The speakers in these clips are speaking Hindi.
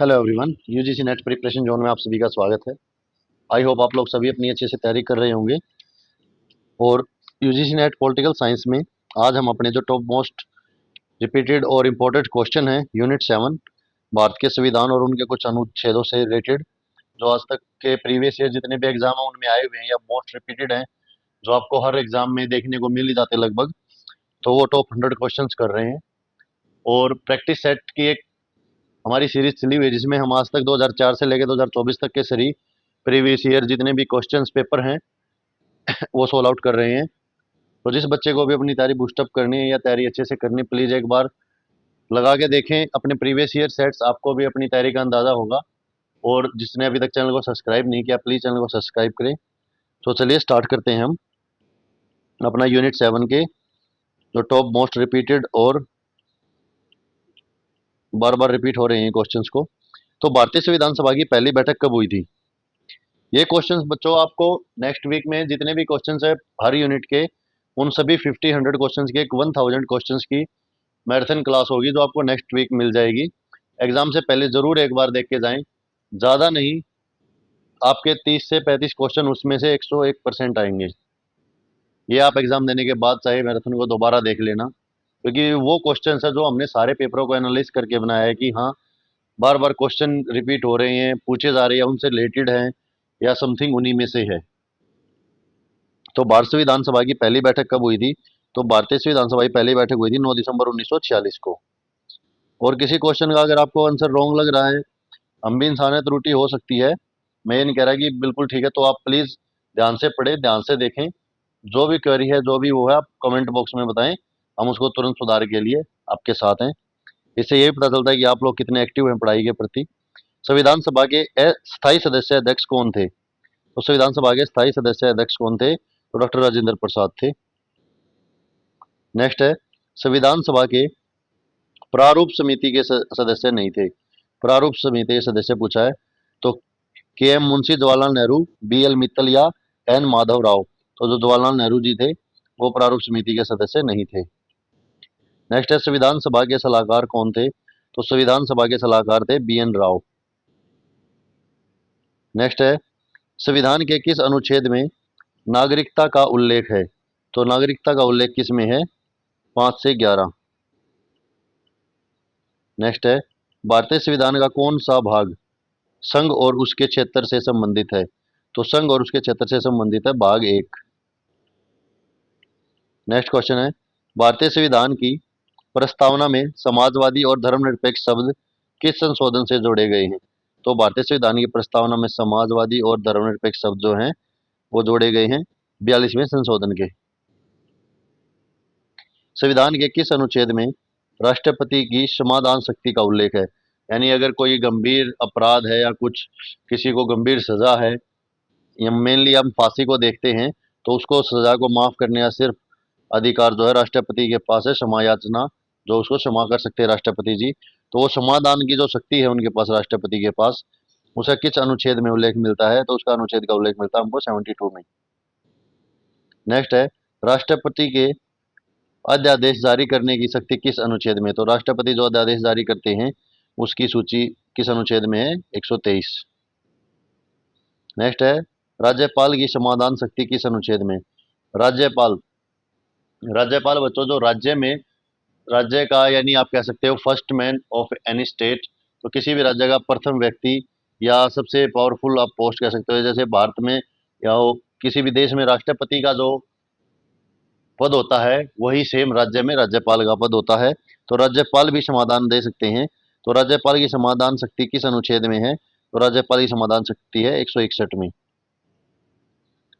Hello everyone, UGC net preparation zone में आप सभी का स्वागत है। आई होप आप लोग सभी अपनी अच्छे से तैयारी कर रहे होंगे। और यूजीसी नेट पॉलिटिकल साइंस में आज हम अपने जो टॉप मोस्ट रिपीटेड और इम्पोर्टेंट क्वेश्चन है यूनिट 7 भारत के संविधान और उनके कुछ अनुच्छेदों से रिलेटेड, जो आज तक के प्रीवियस ईयर जितने भी एग्जाम है उनमें आए हुए हैं या मोस्ट रिपीटेड हैं, जो आपको हर एग्जाम में देखने को मिल ही जाते हैं लगभग, तो वो टॉप 100 क्वेश्चन कर रहे हैं। और प्रैक्टिस सेट की एक हमारी सीरीज चली हुई है जिसमें हम आज तक 2004 से लेकर 2024 तक के सभी प्रीवियस ईयर जितने भी क्वेश्चंस पेपर हैं वो सोल्व आउट कर रहे हैं। तो जिस बच्चे को भी अपनी तैयारी बूस्टअप करनी है या तैयारी अच्छे से करनी, प्लीज़ एक बार लगा के देखें अपने प्रीवियस ईयर सेट्स, आपको भी अपनी तैयारी का अंदाज़ा होगा। और जिसने अभी तक चैनल को सब्सक्राइब नहीं किया, प्लीज़ चैनल को सब्सक्राइब करें। तो चलिए स्टार्ट करते हैं हम अपना यूनिट 7 के जो टॉप मोस्ट रिपीटेड और बार बार रिपीट हो रहे हैं क्वेश्चंस को। तो भारतीय संविधान सभा की पहली बैठक कब हुई थी? ये क्वेश्चंस बच्चों आपको नेक्स्ट वीक में जितने भी क्वेश्चंस है हर यूनिट के, उन सभी 50 100 क्वेश्चंस की एक 1000 क्वेश्चंस की मैराथन क्लास होगी जो आपको नेक्स्ट वीक मिल जाएगी। एग्जाम से पहले जरूर एक बार देख के जाएं, ज़्यादा नहीं, आपके 30 से 35 क्वेश्चन उसमें से 101% आएंगे। ये आप एग्जाम देने के बाद चाहे मैराथन को दोबारा देख लेना, क्योंकि वो क्वेश्चन है जो हमने सारे पेपरों को एनालाइज करके बनाया है कि हाँ बार बार क्वेश्चन रिपीट हो रहे हैं, पूछे जा रहे हैं, उनसे रिलेटेड हैं या समथिंग उन्हीं में से है। तो भारत संविधान सभा की पहली बैठक कब हुई थी? तो भारतीय संविधान सभा की पहली बैठक हुई थी 9 दिसंबर 1946 को। और किसी क्वेश्चन का अगर आपको आंसर रॉन्ग लग रहा है, हम भी इंसान है, त्रुटि हो सकती है, मैं ये नहीं कह रहा कि बिल्कुल ठीक है, तो आप प्लीज़ ध्यान से पढ़ें, ध्यान से देखें, जो भी क्वेरी है जो भी वो है आप कमेंट बॉक्स में बताएं, हम उसको तुरंत सुधार के लिए आपके साथ हैं। इससे यही पता चलता है कि आप लोग कितने एक्टिव हैं पढ़ाई के प्रति। संविधान सभा के स्थायी सदस्य अध्यक्ष कौन थे? तो संविधान सभा के स्थायी सदस्य अध्यक्ष कौन थे? तो डॉक्टर राजेंद्र प्रसाद थे। नेक्स्ट है, संविधान सभा के प्रारूप समिति के सदस्य नहीं थे। प्रारूप समिति के सदस्य पूछा है तो K M Munshi, Jawaharlal Nehru, B L Mittal या एन माधव राव। तो जो जवाहरलाल नेहरू जी थे वो प्रारूप समिति के सदस्य नहीं थे। नेक्स्ट है, संविधान सभा के सलाहकार कौन थे? तो संविधान सभा के सलाहकार थे बी एन राव। नेक्स्ट है, संविधान के किस अनुच्छेद में नागरिकता का उल्लेख है? तो नागरिकता का उल्लेख किस में है? 5 से 11। नेक्स्ट है, भारतीय संविधान का कौन सा भाग संघ और उसके क्षेत्र से संबंधित है? तो संघ और उसके क्षेत्र से संबंधित है भाग 1। नेक्स्ट क्वेश्चन है, भारतीय संविधान की प्रस्तावना में समाजवादी और धर्मनिरपेक्ष शब्द किस संशोधन से जोड़े गए हैं? तो भारतीय संविधान की प्रस्तावना में समाजवादी और धर्मनिरपेक्ष शब्द जो हैं वो जोड़े गए हैं 42वें संशोधन के। संविधान के किस अनुच्छेद में राष्ट्रपति की समाधान शक्ति का उल्लेख है? यानी अगर कोई गंभीर अपराध है या कुछ किसी को गंभीर सजा है, या मेनली हम फांसी को देखते हैं, तो उसको सजा को माफ करने का सिर्फ अधिकार जो है राष्ट्रपति के पास है, क्षमा याचना, जो उसको क्षमा कर सकते हैं राष्ट्रपति जी। तो वो समाधान की जो शक्ति है उनके पास, राष्ट्रपति के पास, उसका किस अनुच्छेद में उल्लेख मिलता है? तो उसका अनुच्छेद का उल्लेख मिलता है हमको 72 में। नेक्स्ट है, राष्ट्रपति के अध्यादेश जारी करने की शक्ति किस अनुच्छेद में? तो राष्ट्रपति जो अध्यादेश जारी करते हैं उसकी सूची किस अनुच्छेद में है? 123। नेक्स्ट है, राज्यपाल की समाधान शक्ति किस अनुच्छेद में? राज्यपाल राज्यपाल बच्चों जो राज्य में, राज्य का यानी आप कह सकते हो first man of any state, तो किसी भी राज्य का प्रथम व्यक्ति या सबसे पावरफुल आप पोस्ट कह सकते हो, जैसे भारत में या किसी भी देश में राष्ट्रपति का जो पद होता है वही सेम राज्य में राज्यपाल का पद होता है। तो राज्यपाल भी समाधान दे सकते हैं। तो राज्यपाल की समाधान शक्ति किस अनुच्छेद में है? तो राज्यपाल की समाधान शक्ति है 161 में।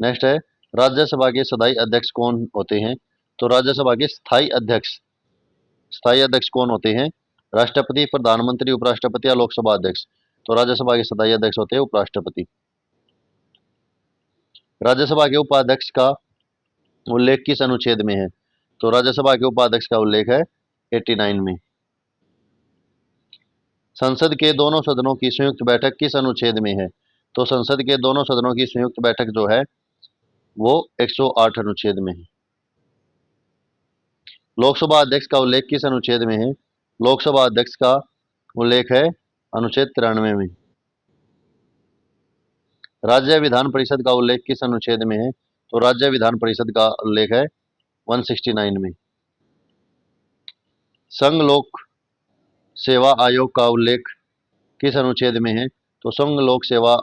नेक्स्ट है, राज्यसभा के सदाई अध्यक्ष कौन होते हैं? तो राज्यसभा के स्थायी अध्यक्ष कौन होते हैं? राष्ट्रपति, प्रधानमंत्री, उपराष्ट्रपति या लोकसभा अध्यक्ष। तो राज्यसभा के स्थायी अध्यक्ष होते हैं उपराष्ट्रपति। राज्यसभा के उपाध्यक्ष का उल्लेख किस अनुच्छेद में है? तो राज्यसभा के उपाध्यक्ष का उल्लेख है 89 में। संसद के दोनों सदनों की संयुक्त बैठक किस अनुच्छेद में है? तो संसद के दोनों सदनों की संयुक्त बैठक जो है वो 108 अनुच्छेद में है। लोकसभा अध्यक्ष का उल्लेख किस अनुच्छेद में है? लोकसभा अध्यक्ष का उल्लेख है अनुच्छेद 93 में। राज्य विधान परिषद का उल्लेख किस अनुच्छेद में है? तो राज्य विधान परिषद का उल्लेख है 169 में। संघ लोक सेवा आयोग का उल्लेख किस अनुच्छेद में है? तो संघ लोक सेवा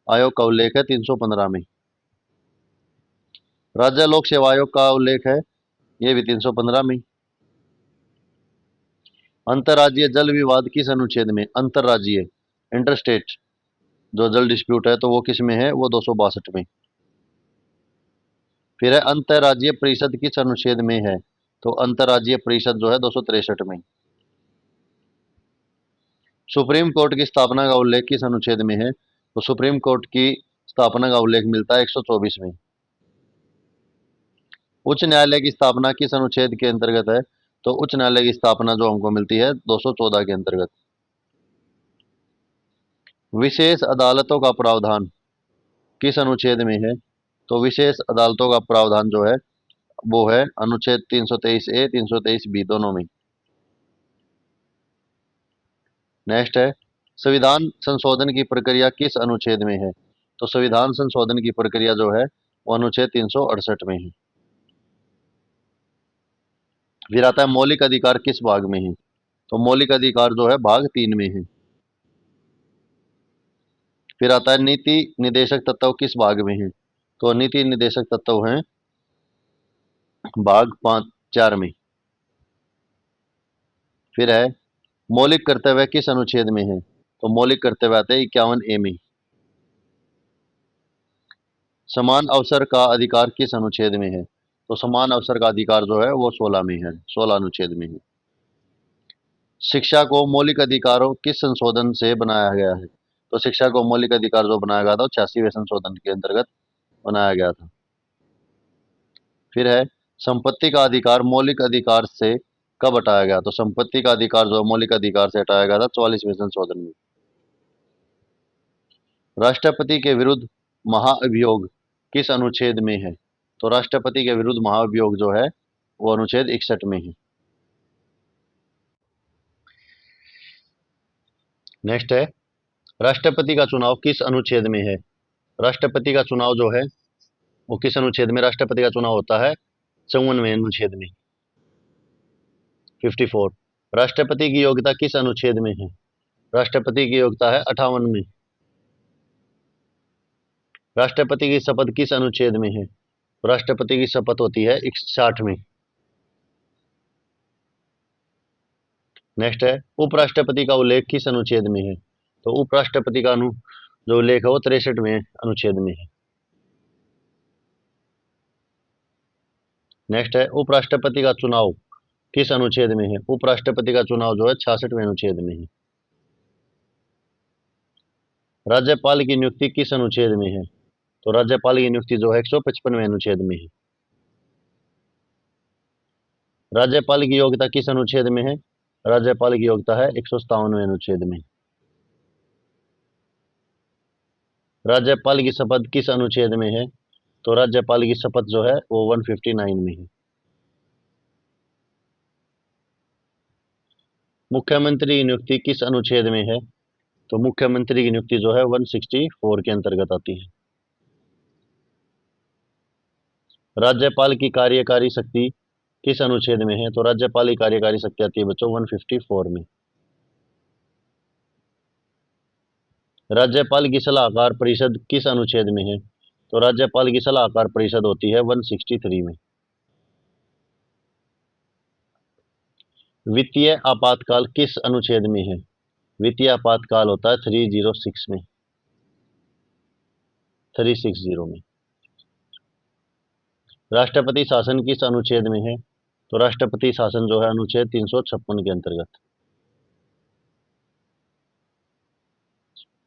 आयोग का उल्लेख है 315 में। राज्य लोक सेवा आयोग का उल्लेख है ये भी 315 में। अंतर्राज्यीय जल विवाद किस अनुच्छेद में? अंतर्राज्यीय इंटरस्टेट जो जल डिस्प्यूट है तो वो किस में है? वो 262 में। फिर है अंतर्राज्यीय परिषद किस अनुच्छेद में है? तो अंतर्राज्यीय परिषद जो है 263 में। सुप्रीम कोर्ट की स्थापना का उल्लेख किस अनुच्छेद में है? तो सुप्रीम कोर्ट की स्थापना का उल्लेख मिलता है 124 में। उच्च न्यायालय की स्थापना किस अनुच्छेद के अंतर्गत है? तो उच्च न्यायालय की स्थापना जो हमको मिलती है 214 के अंतर्गत। विशेष अदालतों का प्रावधान किस अनुच्छेद में है? तो विशेष अदालतों का प्रावधान जो है वो है अनुच्छेद 323A 323B दोनों में। नेक्स्ट है संविधान संशोधन की प्रक्रिया किस अनुच्छेद में है? तो संविधान संशोधन की प्रक्रिया जो है वो अनुच्छेद 368 में है। फिर आता है मौलिक अधिकार किस भाग में है? तो मौलिक अधिकार जो है भाग 3 में है। फिर आता है नीति निदेशक तत्व किस भाग में है? तो नीति निदेशक तत्व हैं भाग 4 में। फिर है मौलिक कर्तव्य किस अनुच्छेद में है? तो मौलिक कर्तव्य आते हैं 51A में। समान अवसर का अधिकार किस अनुच्छेद में है? तो समान अवसर का अधिकार जो है वो 16 में है, 16 अनुच्छेद में है। शिक्षा को मौलिक अधिकारों किस संशोधन से बनाया गया है? तो शिक्षा को मौलिक अधिकार जो बनाया गया था 86वें संशोधन के अंतर्गत बनाया गया था। फिर है संपत्ति का अधिकार मौलिक अधिकार से कब हटाया गया? तो संपत्ति का अधिकार जो मौलिक अधिकार से हटाया गया था 44वें संशोधन में। राष्ट्रपति के विरुद्ध महाअभियोग किस अनुच्छेद में है? तो राष्ट्रपति के विरुद्ध महाअभियोग जो है वो अनुच्छेद 61 में है। नेक्स्ट है राष्ट्रपति का चुनाव किस अनुच्छेद में है? राष्ट्रपति का चुनाव जो है वो किस अनुच्छेद में राष्ट्रपति का चुनाव होता है? 54वें अनुच्छेद में, 54। राष्ट्रपति की योग्यता किस अनुच्छेद में है? राष्ट्रपति की योग्यता है 58 में। राष्ट्रपति की शपथ किस अनुच्छेद में है? राष्ट्रपति की शपथ होती है 61 में। नेक्स्ट है उपराष्ट्रपति का उल्लेख किस अनुच्छेद में है? तो उपराष्ट्रपति का जो उल्लेख है वो 63वें अनुच्छेद में है। नेक्स्ट है उपराष्ट्रपति का चुनाव किस अनुच्छेद में है? उपराष्ट्रपति का चुनाव जो है 66वें अनुच्छेद में है। राज्यपाल की नियुक्ति किस अनुच्छेद में है? तो राज्यपाल की नियुक्ति जो है 155वें अनुच्छेद में है। राज्यपाल की योग्यता किस अनुच्छेद में है? राज्यपाल की योग्यता है 157वें अनुच्छेद में। राज्यपाल की शपथ किस अनुच्छेद में है? तो राज्यपाल की शपथ जो है वो 159 में है। मुख्यमंत्री की नियुक्ति किस अनुच्छेद में है? तो मुख्यमंत्री की नियुक्ति जो है 164 के अंतर्गत आती है। राज्यपाल की कार्यकारी शक्ति किस अनुच्छेद में है? तो राज्यपाल की कार्यकारी शक्ति आती है बच्चों 154 में। राज्यपाल की सलाहकार परिषद किस अनुच्छेद में है? तो राज्यपाल की सलाहकार परिषद होती है 163 में। वित्तीय आपातकाल किस अनुच्छेद में है? वित्तीय आपातकाल होता है 306 में, 360 में। राष्ट्रपति शासन किस अनुच्छेद में है? तो राष्ट्रपति शासन जो है अनुच्छेद 356 के अंतर्गत।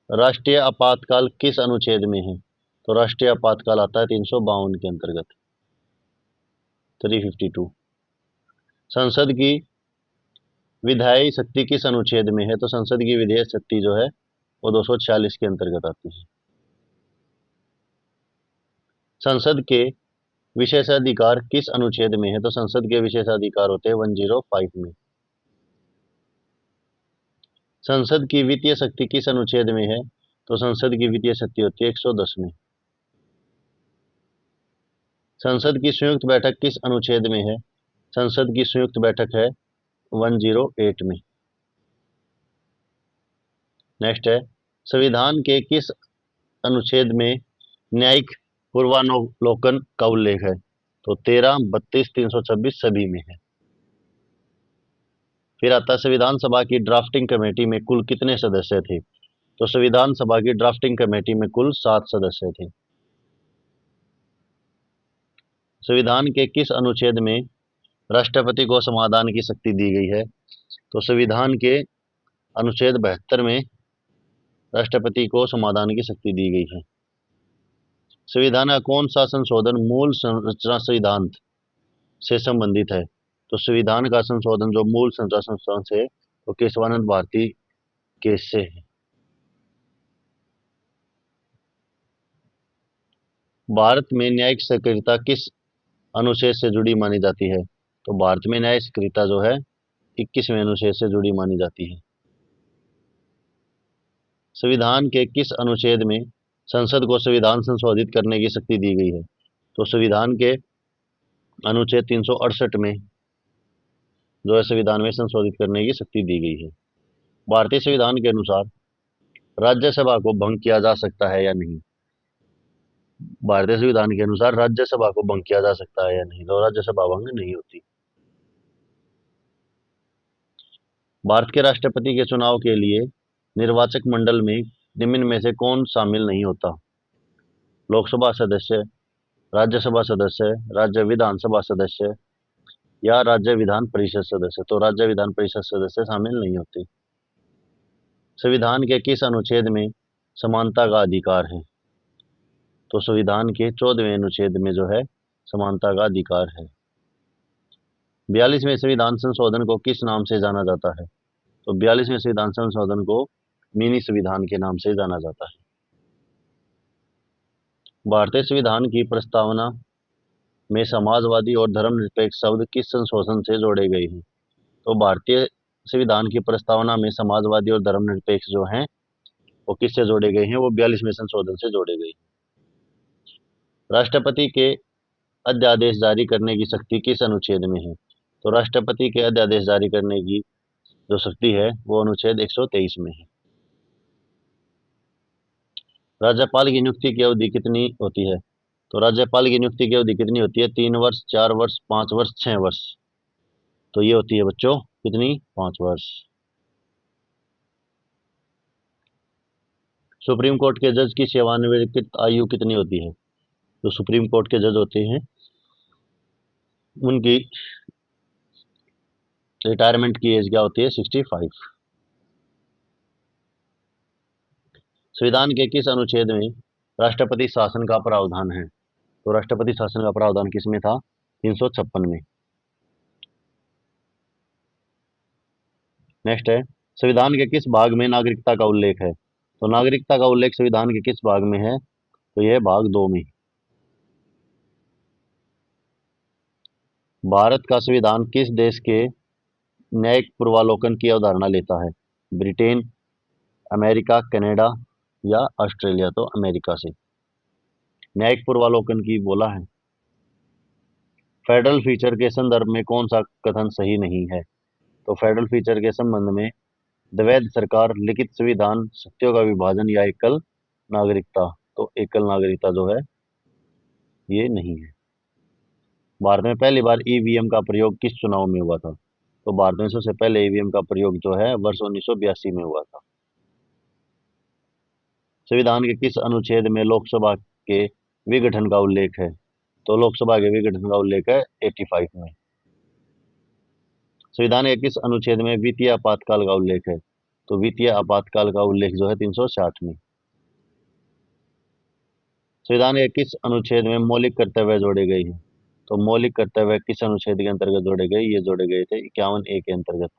राष्ट्रीय आपातकाल किस अनुच्छेद में है? तो राष्ट्रीय आपातकाल आता है 352 के अंतर्गत, 352। संसद की विधायी शक्ति किस अनुच्छेद में है? तो संसद की विधेयक शक्ति जो है वो 246 के अंतर्गत आती है। संसद के विशेषाधिकार किस अनुच्छेद में है? तो संसद के विशेषाधिकार होते हैं 105 में। संसद की वित्तीय शक्ति किस अनुच्छेद में है? तो संसद की वित्तीय शक्ति होती है 110 में। संसद की संयुक्त बैठक किस अनुच्छेद में है? संसद की संयुक्त बैठक है 108 में। नेक्स्ट है, संविधान के किस अनुच्छेद में न्यायिक पूर्वावलोकन का उल्लेख है? तो 13, 32, 326 सभी में है। फिर आता है, संविधान सभा की ड्राफ्टिंग कमेटी में कुल कितने सदस्य थे? तो संविधान सभा की ड्राफ्टिंग कमेटी में कुल 7 सदस्य थे। संविधान के किस अनुच्छेद में राष्ट्रपति को समाधान की शक्ति दी गई है? तो संविधान के अनुच्छेद 72 में राष्ट्रपति को समाधान की शक्ति दी गई है। संविधान का कौन सा संशोधन मूल संरचना सिद्धांत से संबंधित है? तो संविधान का संशोधन जो मूल संरचना सिद्धांत से, वो केशवानंद भारती केस से है। भारत में न्यायिक सहकारिता किस अनुच्छेद से जुड़ी मानी जाती है? तो भारत में न्यायिक सहकारिता जो है 21वें अनुच्छेद से जुड़ी मानी जाती है। संविधान के किस अनुच्छेद में संसद को संविधान संशोधित करने की शक्ति दी गई है? तो संविधान के अनुच्छेद 368 में जो है संविधान में संशोधित करने की शक्ति दी गई है। भारतीय संविधान के अनुसार राज्यसभा को भंग किया जा सकता है या नहीं? भारतीय संविधान के अनुसार राज्यसभा को भंग किया जा सकता है या नहीं? तो राज्यसभा भंग नहीं होती। भारत के राष्ट्रपति के चुनाव के लिए निर्वाचक मंडल में निम्न में से कौन शामिल नहीं होता? लोकसभा सदस्य, राज्यसभा सदस्य, राज्य विधानसभा सदस्य या राज्य विधान परिषद सदस्य? तो राज्य विधान परिषद सदस्य शामिल नहीं होते। संविधान के किस अनुच्छेद में समानता का अधिकार है? तो संविधान के 14वें अनुच्छेद में जो है समानता का अधिकार है। 42वें संविधान संशोधन को किस नाम से जाना जाता है? तो 42वें संविधान संशोधन को मिनी संविधान के नाम से जाना जाता है। भारतीय संविधान की प्रस्तावना में समाजवादी और धर्मनिरपेक्ष शब्द किस संशोधन से जोड़े गए हैं? तो भारतीय संविधान की प्रस्तावना में समाजवादी और धर्मनिरपेक्ष जो हैं वो किससे जोड़े गए हैं? वो 42वें संशोधन से जोड़े गए हैं। राष्ट्रपति के अध्यादेश जारी करने की शक्ति किस अनुच्छेद में है? तो राष्ट्रपति के अध्यादेश जारी करने की जो शक्ति है वो अनुच्छेद 123 में है। राज्यपाल की नियुक्ति की अवधि कितनी होती है? तो राज्यपाल की नियुक्ति की अवधि कितनी होती है? 3 वर्ष, 4 वर्ष, 5 वर्ष, 6 वर्ष। तो ये होती है बच्चों कितनी? 5 वर्ष। सुप्रीम कोर्ट के जज की सेवानिवृत्त आयु कितनी होती है? जो सुप्रीम कोर्ट के जज होते हैं उनकी रिटायरमेंट की एज क्या होती है? 65। संविधान के किस अनुच्छेद में राष्ट्रपति शासन का प्रावधान है? तो राष्ट्रपति शासन का प्रावधान किसमें था? 356 में। नेक्स्ट है, संविधान के किस भाग में नागरिकता का उल्लेख है? तो नागरिकता का उल्लेख संविधान के किस भाग में है? तो यह भाग 2 में। भारत का संविधान किस देश के न्यायिक पूर्वावलोकन की अवधारणा लेता है? ब्रिटेन, अमेरिका, कनाडा या ऑस्ट्रेलिया? तो अमेरिका से न्यायिक पूर्वावलोकन की बोला है। फेडरल फीचर के संदर्भ में कौन सा कथन सही नहीं है? तो फेडरल फीचर के संबंध में द्वैध सरकार, लिखित संविधान, शक्तियों का विभाजन या एकल नागरिकता? तो एकल नागरिकता जो है ये नहीं है। भारत में पहली बार ईवीएम का प्रयोग किस चुनाव में हुआ था? तो भारत में सबसे पहले ईवीएम का प्रयोग जो है वर्ष 1982 में हुआ था। संविधान के किस अनुच्छेद में लोकसभा के विघटन का उल्लेख है? तो लोकसभा के विघटन का उल्लेख है 85 में। संविधान के किस अनुच्छेद में वित्तीय आपातकाल का उल्लेख है? तो वित्तीय आपातकाल का उल्लेख जो है 360 में। संविधान के किस अनुच्छेद में मौलिक कर्तव्य जोड़े गए हैं? तो मौलिक कर्तव्य किस अनुच्छेद के अंतर्गत जोड़े गए? ये जोड़े गए थे 51A के अंतर्गत।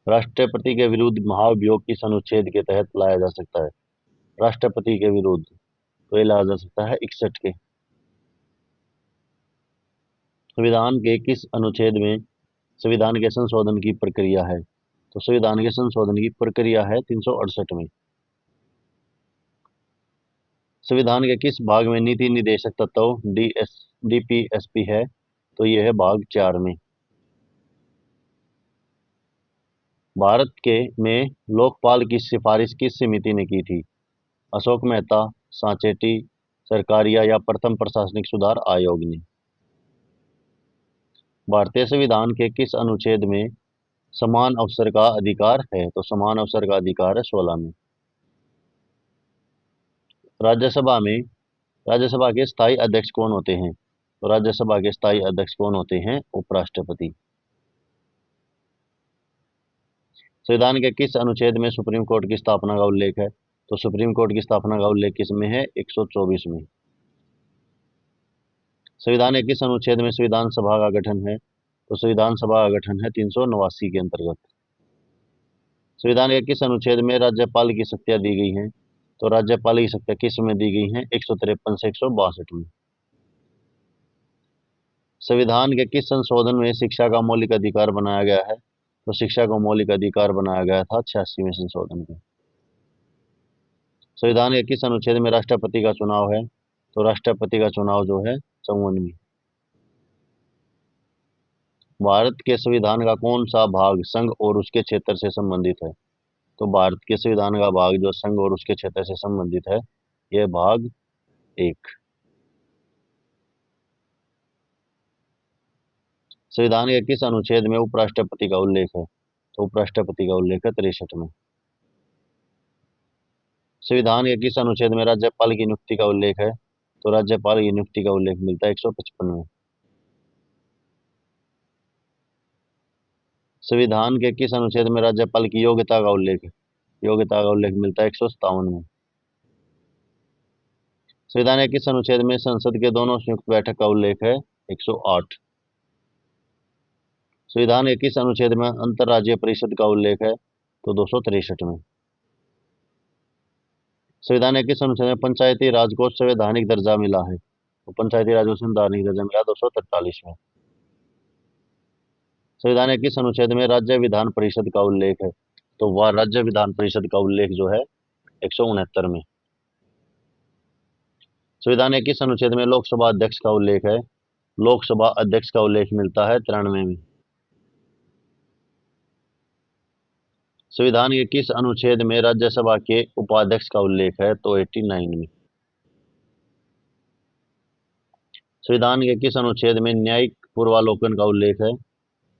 राष्ट्रपति के विरुद्ध महाभियोग किस अनुच्छेद के तहत लाया जा सकता है? राष्ट्रपति के विरुद्ध तो ये लाया जा सकता है 61 के। संविधान के किस अनुच्छेद में संविधान के संशोधन की प्रक्रिया है? तो संविधान के संशोधन की प्रक्रिया है 368 में। संविधान के किस भाग में नीति निर्देशक तत्व डीपीएसपी है? तो यह है भाग 4 में। भारत के में लोकपाल की सिफारिश किस समिति ने की थी? अशोक मेहता, सांचेती, सरकारिया या प्रथम प्रशासनिक सुधार आयोग ने? भारतीय संविधान के किस अनुच्छेद में समान अवसर का अधिकार है? तो समान अवसर का अधिकार है 16 में। राज्यसभा के स्थायी अध्यक्ष कौन होते हैं? तो राज्यसभा के स्थायी अध्यक्ष कौन होते हैं? उपराष्ट्रपति। संविधान के किस अनुच्छेद में सुप्रीम कोर्ट की स्थापना का उल्लेख है? तो सुप्रीम कोर्ट की स्थापना का उल्लेख किस में है? 124 में। संविधान के किस अनुच्छेद में संविधान सभा का गठन है? तो संविधान सभा का गठन है 389 के अंतर्गत। संविधान के किस अनुच्छेद में राज्यपाल की शक्तियां दी गई हैं? तो राज्यपाल की शक्तियां किस में दी गई हैं? 153 से 162 में। संविधान के किस संशोधन में शिक्षा का मौलिक अधिकार बनाया गया है? तो शिक्षा को मौलिक अधिकार बनाया गया था 86वें संशोधन में। संविधान के किस अनुच्छेद में राष्ट्रपति का चुनाव है? तो राष्ट्रपति का चुनाव जो है 54 में। भारत के संविधान का कौन सा भाग संघ और उसके क्षेत्र से संबंधित है? तो भारत के संविधान का भाग जो संघ और उसके क्षेत्र से संबंधित है, यह भाग 1। संविधान के किस अनुच्छेद में उपराष्ट्रपति का उल्लेख है? तो उपराष्ट्रपति का उल्लेख है 63 में। संविधान के किस अनुच्छेद में राज्यपाल की नियुक्ति का उल्लेख है? तो राज्यपाल की नियुक्ति का उल्लेख मिलता है 155 में। संविधान के किस अनुच्छेद में राज्यपाल की योग्यता का उल्लेख है? योग्यता का उल्लेख मिलता है 157 में। संविधान के किस अनुच्छेद में संसद के दोनों संयुक्त बैठक का उल्लेख है? 108। संविधान के किस अनुच्छेद में अंतर्राज्यीय परिषद का उल्लेख है? तो 263 में। संविधान के किस अनुच्छेद में पंचायती राज को संवैधानिक दर्जा मिला है? तो पंचायती राज को संवैधानिक दर्जा मिला 243 में। संविधान के किस अनुच्छेद में राज्य विधान परिषद का उल्लेख है? तो वह राज्य विधान परिषद का उल्लेख जो है 169 में। संविधान के किस अनुच्छेद में लोकसभा अध्यक्ष का उल्लेख है? लोकसभा अध्यक्ष का उल्लेख मिलता है 93 में। संविधान के किस अनुच्छेद में राज्यसभा के उपाध्यक्ष का उल्लेख है? तो 89 में। संविधान के किस अनुच्छेद में न्यायिक पूर्वालोकन का उल्लेख है?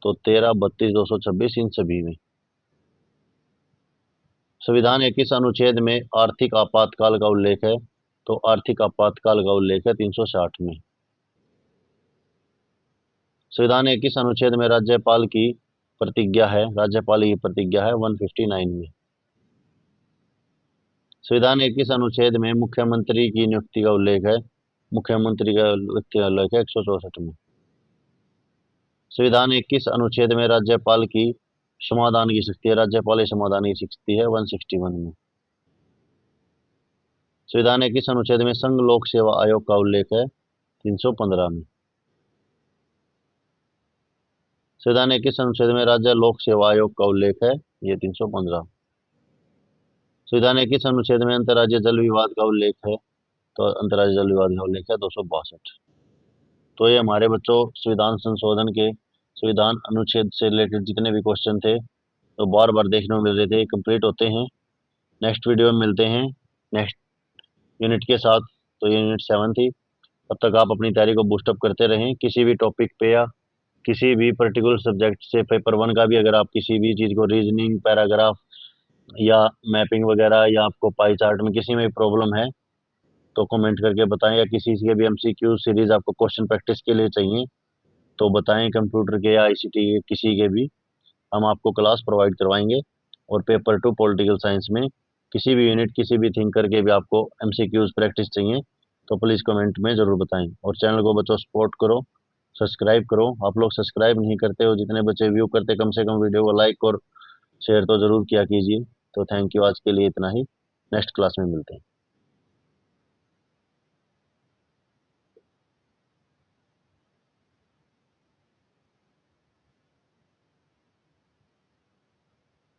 तो 13, 32, 226 इन सभी में। संविधान के किस अनुच्छेद में आर्थिक आपातकाल का उल्लेख है? तो आर्थिक आपातकाल का उल्लेख है 360 में। संविधान के किस अनुच्छेद में राज्यपाल की प्रतिज्ञा है? राज्यपाल की प्रतिज्ञा है 159 में। संविधान के किस अनुच्छेद में मुख्यमंत्री की नियुक्ति का उल्लेख है? मुख्यमंत्री का उल्लेख है 164 में। संविधान के किस अनुच्छेद में राज्यपाल की समाधान की शक्ति है? राज्यपाल की समाधान की शक्ति है 161 में। संविधान के किस अनुच्छेद में संघ लोक सेवा आयोग का उल्लेख है? 315 में। संविधान के किस अनुच्छेद में राज्य लोक सेवा आयोग का उल्लेख है? ये 315। संविधान के किस अनुच्छेद में अंतर्राज्यीय जल विवाद का उल्लेख है? तो अंतर्राज्यीय जल विवाद का उल्लेख है 262। तो ये हमारे बच्चों संविधान संशोधन के संविधान अनुच्छेद से रिलेटेड जितने भी क्वेश्चन थे तो बार बार देखने को मिल रहे थे, कंप्लीट होते हैं। नेक्स्ट वीडियो में मिलते हैं नेक्स्ट यूनिट के साथ। तो ये यूनिट 7 थी। तब तक आप अपनी तैयारी को बूस्टअप करते रहें। किसी भी टॉपिक पे या किसी भी पर्टिकुलर सब्जेक्ट से पेपर 1 का भी अगर आप किसी भी चीज़ को रीजनिंग, पैराग्राफ या मैपिंग वगैरह या आपको पाई चार्ट में किसी में भी प्रॉब्लम है तो कमेंट करके बताएं, या किसी के भी एमसीक्यू सीरीज आपको क्वेश्चन प्रैक्टिस के लिए चाहिए तो बताएं, कंप्यूटर के या आईसीटी के किसी के भी हम आपको क्लास प्रोवाइड करवाएंगे। और पेपर 2 पॉलिटिकल साइंस में किसी भी यूनिट किसी भी थिंकर के भी आपको एमसीक्यूज प्रैक्टिस चाहिए तो प्लीज़ कमेंट में ज़रूर बताएं। और चैनल को बच्चों सपोर्ट करो, सब्सक्राइब करो। आप लोग सब्सक्राइब नहीं करते हो, जितने बच्चे व्यू करते कम से कम वीडियो को लाइक और शेयर तो ज़रूर किया कीजिए। तो थैंक यू, आज के लिए इतना ही। नेक्स्ट क्लास में मिलते हैं।